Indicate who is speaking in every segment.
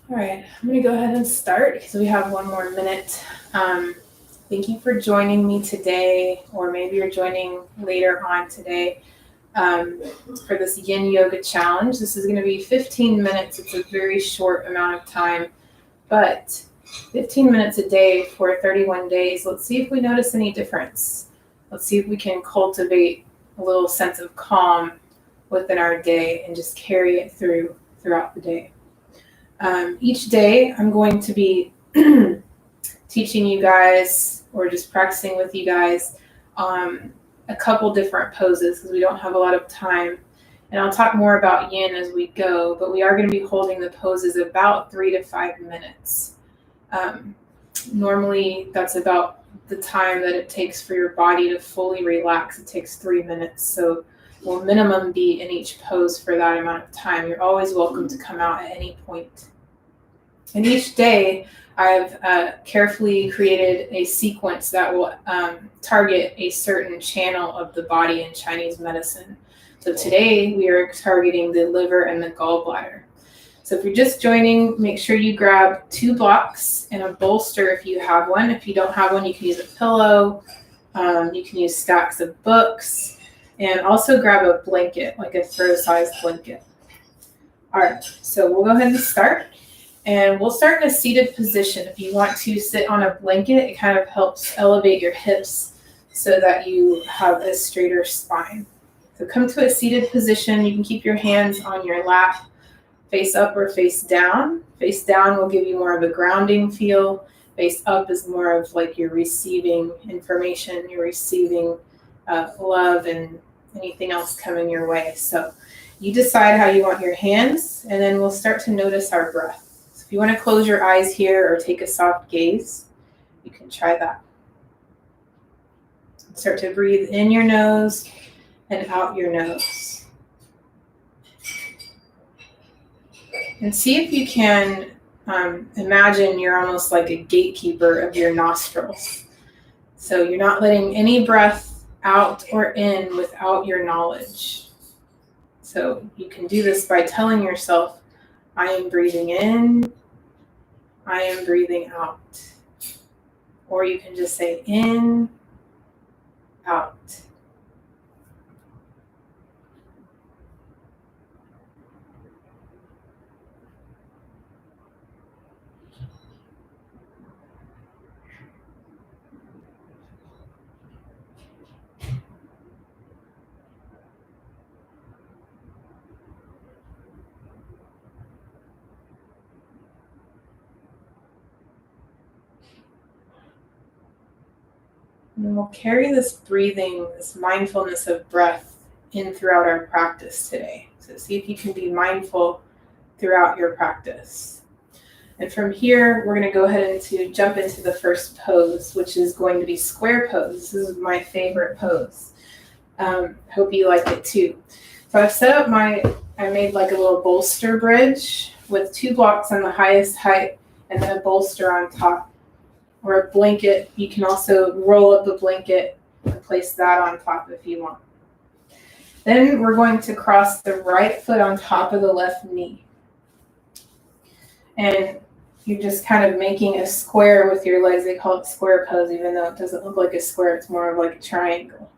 Speaker 1: All right, I'm going to go ahead and start because we have one more minute. Thank you for joining me today, or maybe you're joining later on today for this Yin Yoga challenge. This is going to be 15 minutes. It's a very short amount of time, but 15 minutes a day for 31 days. Let's see if we notice any difference. Let's see if we can cultivate a little sense of calm within our day and just carry it throughout the day. Each day I'm going to be teaching you guys or just practicing with you guys a couple different poses because we don't have a lot of time. And I'll talk more about yin as we go, but we are going to be holding the poses about 3 to 5 minutes. Normally that's about the time that it takes for your body to fully relax. It takes 3 minutes. So will minimum be in each pose for that amount of time. You're always welcome to come out at any point. And each day, I've carefully created a sequence that will target a certain channel of the body in Chinese medicine. So today, we are targeting the liver and the gallbladder. So if you're just joining, make sure you grab 2 blocks and a bolster if you have one. If you don't have one, you can use a pillow. You can use stacks of books. And also grab a blanket, like a throw-sized blanket. All right, so we'll go ahead and start. And we'll start in a seated position. If you want to sit on a blanket, it kind of helps elevate your hips so that you have a straighter spine. So come to a seated position. You can keep your hands on your lap, face up or face down. Face down will give you more of a grounding feel. Face up is more of like you're receiving information, you're receiving love and anything else coming your way. So you decide how you want your hands, and then we'll start to notice our breath. So if you want to close your eyes here or take a soft gaze, you can try that. Start to breathe in your nose and out your nose. And see if you can imagine you're almost like a gatekeeper of your nostrils. So you're not letting any breath out or in without your knowledge. So you can do this by telling yourself, I am breathing in, I am breathing out. Or you can just say in, out. And we'll carry this breathing, this mindfulness of breath in throughout our practice today. So see if you can be mindful throughout your practice. And from here, we're going to go ahead and jump into the first pose, which is going to be square pose. This is my favorite pose. Hope you like it too. So I've set up I made like a little bolster bridge with 2 blocks on the highest height and then a bolster on top. Or a blanket. You can also roll up the blanket and place that on top if you want. Then we're going to cross the right foot on top of the left knee. And you're just kind of making a square with your legs. They call it square pose, even though it doesn't look like a square. It's more of like a triangle.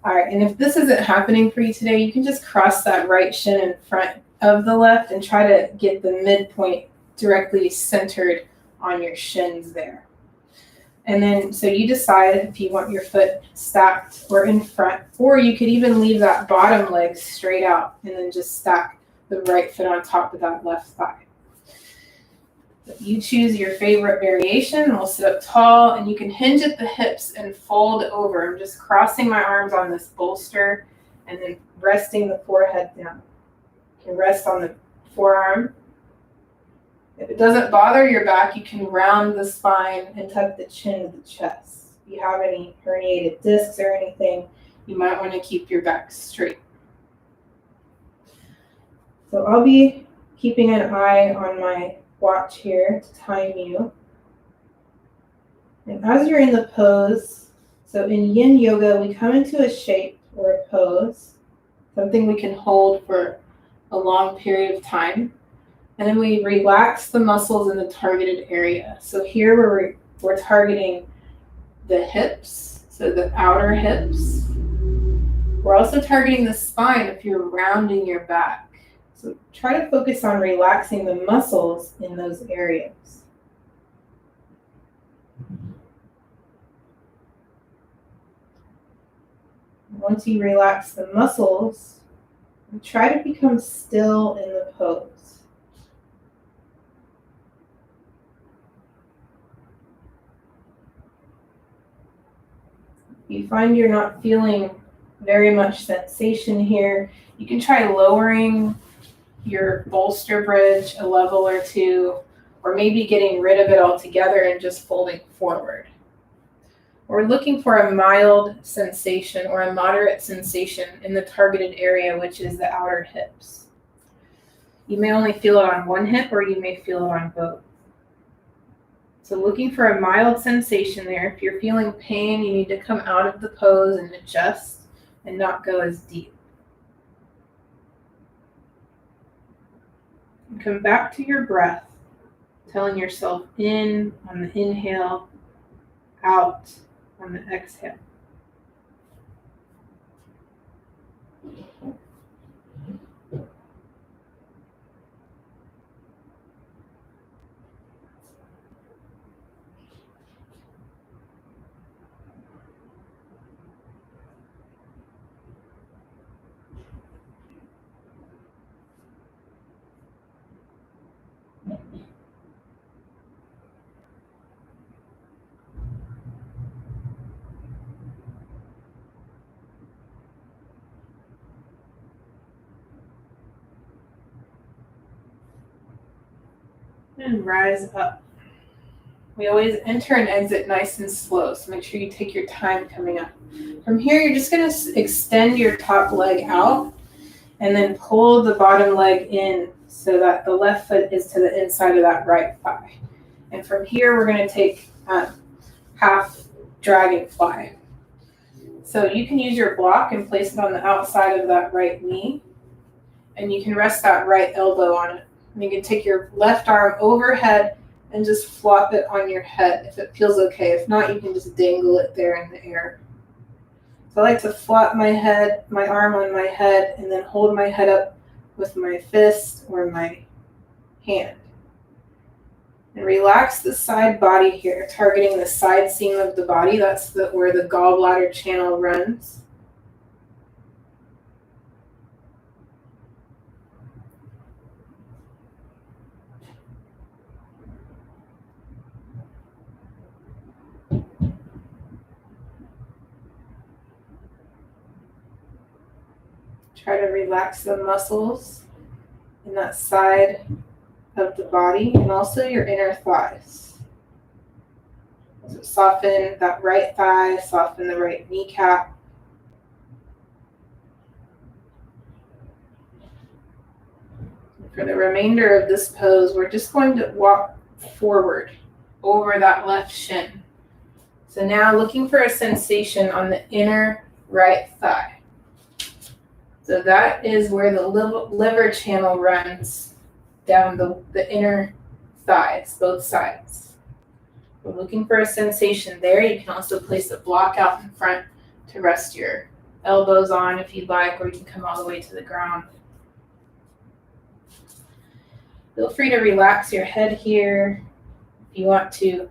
Speaker 1: All right, and if this isn't happening for you today, you can just cross that right shin in front of the left and try to get the midpoint directly centered on your shins there. And then, so you decide if you want your foot stacked or in front, or you could even leave that bottom leg straight out and then just stack the right foot on top of that left thigh. So you choose your favorite variation. We'll sit up tall and you can hinge at the hips and fold over. I'm just crossing my arms on this bolster and then resting the forehead down. You can rest on the forearm. If it doesn't bother your back, you can round the spine and tuck the chin to the chest. If you have any herniated discs or anything, you might want to keep your back straight. So I'll be keeping an eye on my watch here to time you. And as you're in the pose, so in Yin Yoga, we come into a shape or a pose, something we can hold for a long period of time. And then we relax the muscles in the targeted area. So here we're targeting the hips, so the outer hips. We're also targeting the spine if you're rounding your back. So try to focus on relaxing the muscles in those areas. Once you relax the muscles, try to become still in the pose. If you find you're not feeling very much sensation here, you can try lowering your bolster bridge a level or two, or maybe getting rid of it altogether and just folding forward. We're looking for a mild sensation or a moderate sensation in the targeted area, which is the outer hips. You may only feel it on one hip, or you may feel it on both. So looking for a mild sensation there. If you're feeling pain, you need to come out of the pose and adjust and not go as deep. And come back to your breath, telling yourself in on the inhale, out on the exhale. And rise up. We always enter and exit nice and slow, so make sure you take your time coming up. From here, you're just going to extend your top leg out and then pull the bottom leg in so that the left foot is to the inside of that right thigh. And from here, we're going to take half dragonfly. So you can use your block and place it on the outside of that right knee, and you can rest that right elbow on it. And you can take your left arm overhead and just flop it on your head if it feels okay. If not, you can just dangle it there in the air. So I like to flop my arm on my head, and then hold my head up with my fist or my hand. And relax the side body here, targeting the side seam of the body. That's where the gallbladder channel runs. Try to relax the muscles in that side of the body and also your inner thighs. So soften that right thigh, soften the right kneecap. For the remainder of this pose, we're just going to walk forward over that left shin. So now looking for a sensation on the inner right thigh. So that is where the liver channel runs down the inner thighs, both sides. We're looking for a sensation there. You can also place a block out in front to rest your elbows on if you'd like, or you can come all the way to the ground. Feel free to relax your head here if you want to.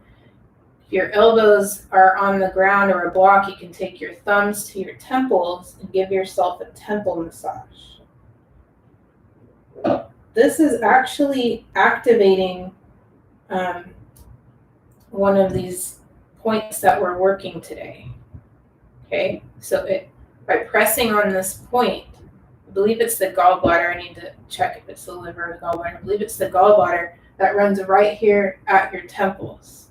Speaker 1: If your elbows are on the ground or a block, you can take your thumbs to your temples and give yourself a temple massage. This is actually activating one of these points that we're working today. Okay, so by pressing on this point, I believe it's the gallbladder. I need to check if it's the liver or the gallbladder. I believe it's the gallbladder that runs right here at your temples.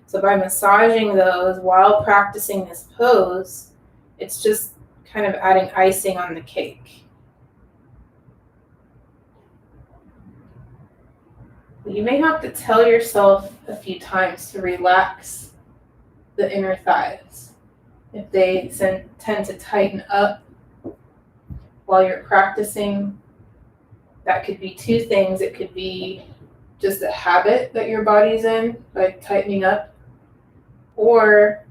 Speaker 1: So by massaging those while practicing this pose, it's just kind of adding icing on the cake. You may have to tell yourself a few times to relax the inner thighs if they tend to tighten up while you're practicing. That could be two things. It could be just a habit that your body's in, like tightening up, or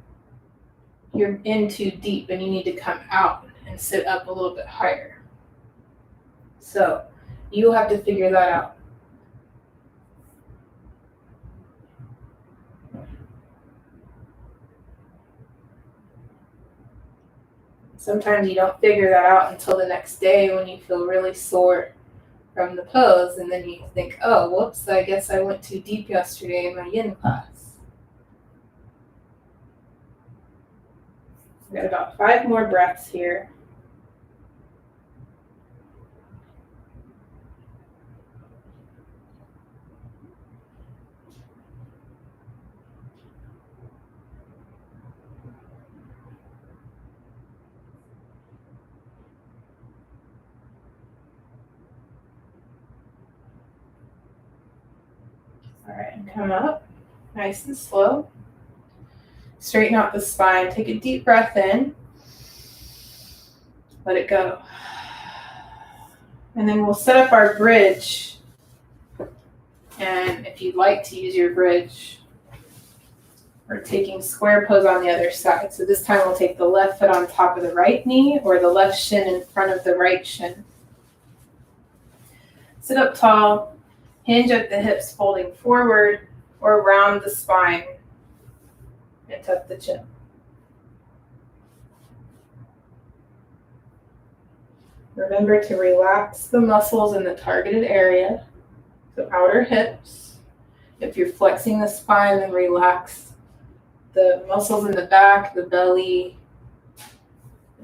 Speaker 1: you're in too deep and you need to come out and sit up a little bit higher. So you'll have to figure that out. Sometimes you don't figure that out until the next day when you feel really sore from the pose, and then you think, oh, whoops, I guess I went too deep yesterday in my yin class. We've got about 5 more breaths here. All right, and come up nice and slow. Straighten out the spine. Take a deep breath in. Let it go. And then we'll set up our bridge. And if you'd like to use your bridge, we're taking square pose on the other side. So this time we'll take the left foot on top of the right knee or the left shin in front of the right shin. Sit up tall, hinge at the hips, folding forward or round the spine and tuck the chin. Remember to relax the muscles in the targeted area, so outer hips. If you're flexing the spine, then relax the muscles in the back, the belly.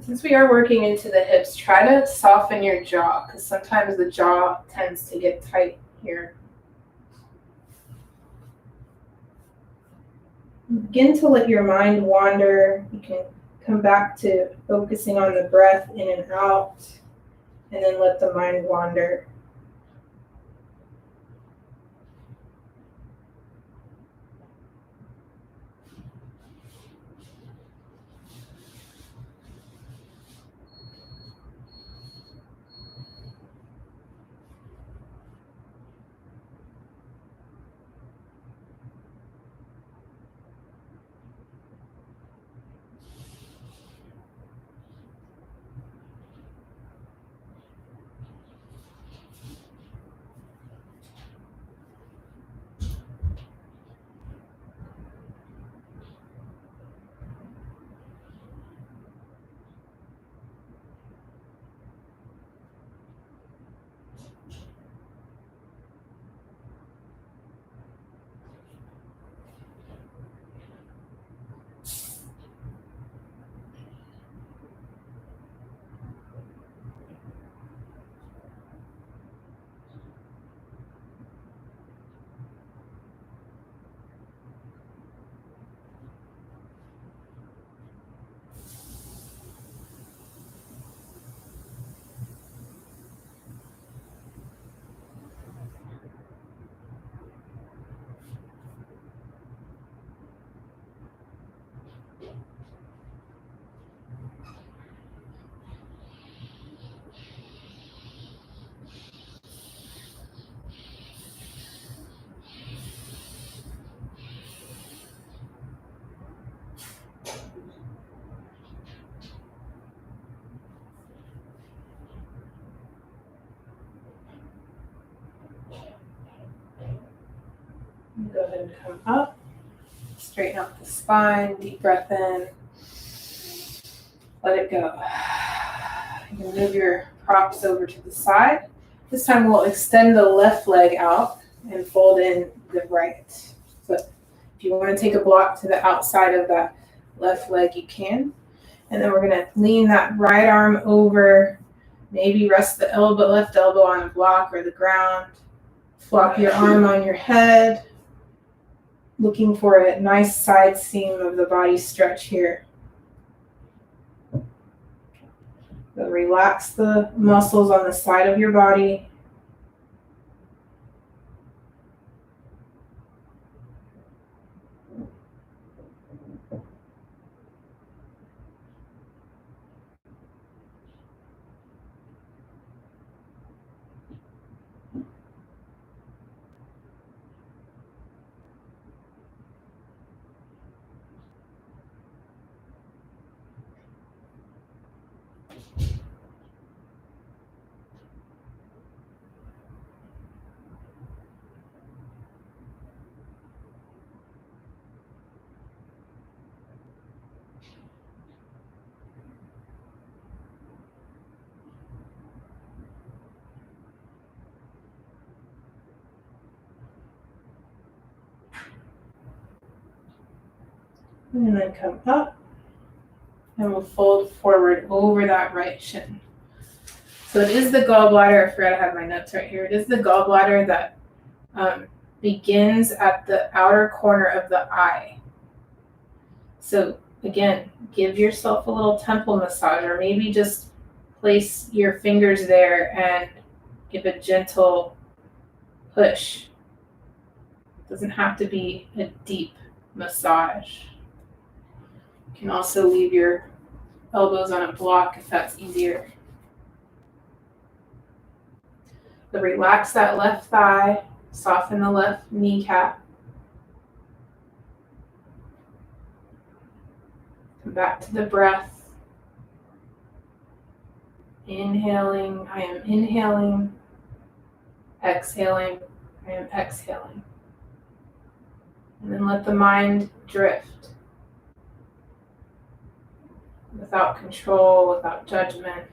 Speaker 1: Since we are working into the hips, try to soften your jaw, because sometimes the jaw tends to get tight here. Begin to let your mind wander. You can come back to focusing on the breath in and out, and then let the mind wander. Go ahead and come up, straighten out the spine, deep breath in, let it go. You can move your props over to the side. This time we'll extend the left leg out and fold in the right. So if you want to take a block to the outside of that left leg, you can. And then we're going to lean that right arm over, maybe rest the left elbow on the block or the ground. Flop your arm on your head. Looking for a nice side seam of the body stretch here. So relax the muscles on the side of your body. And then come up, and we'll fold forward over that right shin. So it is the gallbladder. I forgot I have my notes right here. It is the gallbladder that begins at the outer corner of the eye. So again, give yourself a little temple massage, or maybe just place your fingers there and give a gentle push. It doesn't have to be a deep massage. You can also leave your elbows on a block if that's easier. So relax that left thigh, soften the left kneecap. Come back to the breath. Inhaling, I am inhaling. Exhaling, I am exhaling. And then let the mind drift. Without control, without judgment.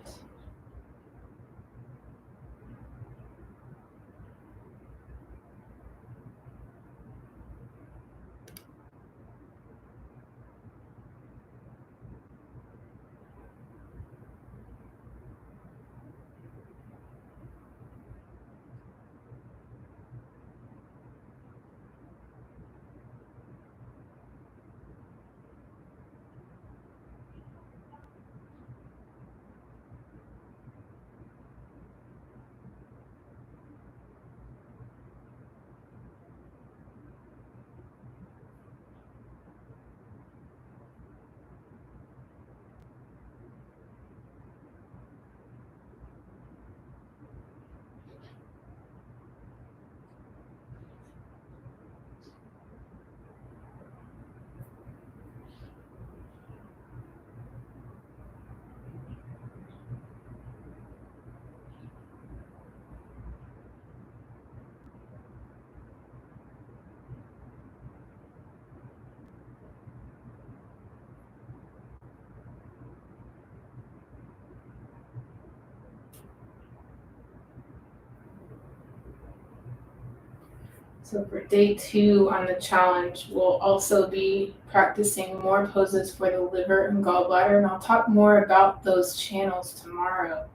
Speaker 1: So for day 2 on the challenge, we'll also be practicing more poses for the liver and gallbladder, and I'll talk more about those channels tomorrow.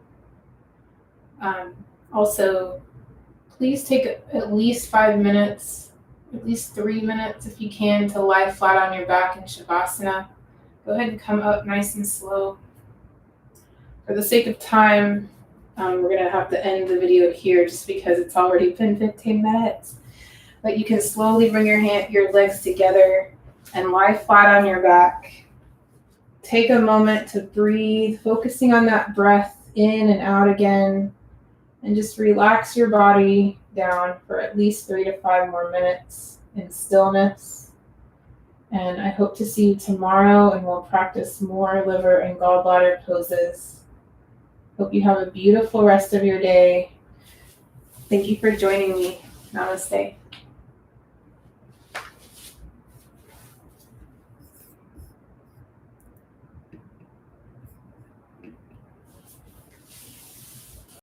Speaker 1: Also, please take at least 5 minutes, at least 3 minutes if you can, to lie flat on your back in Shavasana. Go ahead and come up nice and slow. For the sake of time, we're going to have to end the video here just because it's already been 15 minutes. But you can slowly bring your legs together and lie flat on your back. Take a moment to breathe, focusing on that breath in and out again. And just relax your body down for at least 3 to 5 more minutes in stillness. And I hope to see you tomorrow, and we'll practice more liver and gallbladder poses. Hope you have a beautiful rest of your day. Thank you for joining me. Namaste.